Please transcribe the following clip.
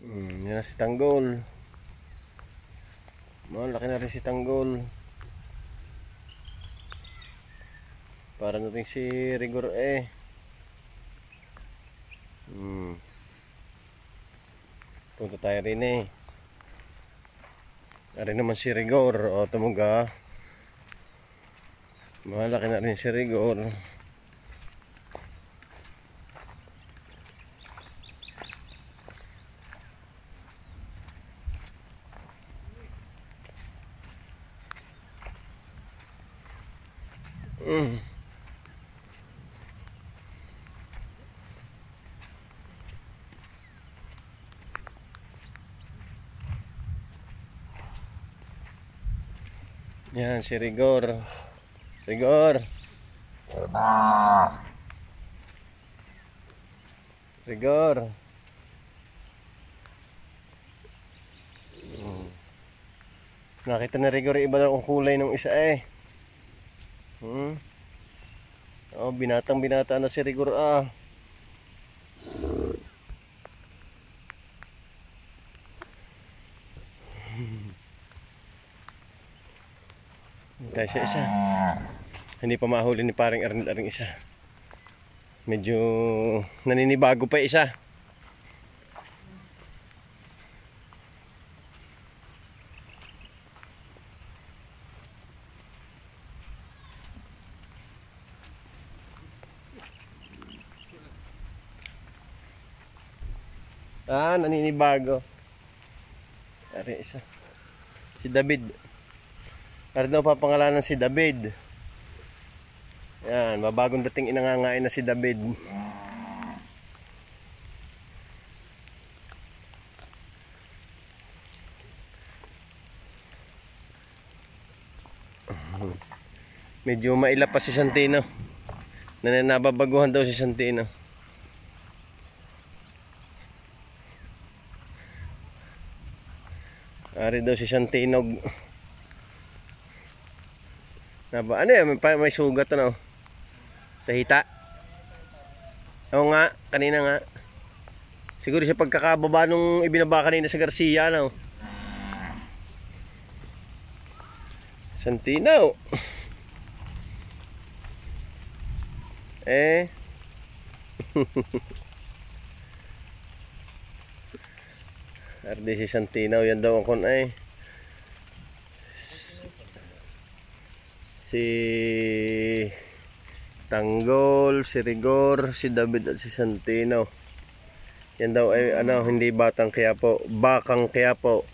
Yan na si Tanggol. Malaki na rin si Tanggol. Para natin si Rigor Punta tayo rin Ari naman si Rigor. O tumuga. Malaki na rin si Rigor. Yan si Rigor. Rigor. Rigor. Nakita na Rigor iba daw ang kulay ng isa Oh, binatang binata na si Rigor Kaya siya isa. Hindi pa mahuli ni paring Arnel aring isa. Medyo naninibago pa isa. Naninibago. Ari isa. Si David. Ari daw papangalanan si David. Yan, mabagong dating inangangain na si David. Medyo mailap pa si Santino. Nababaguhan daw si Santino. Ari daw si Santinog. Ano yan? May sugat sa hita. Oo nga, kanina nga. Siguro siya pagkakababa nung ibinaba kanina sa Garcia Santino. Ardi si Santino, yan daw ang si Tanggol, si Rigor, si David at si Santino. Yan daw ay hindi batang Quiapo, bakang Quiapo.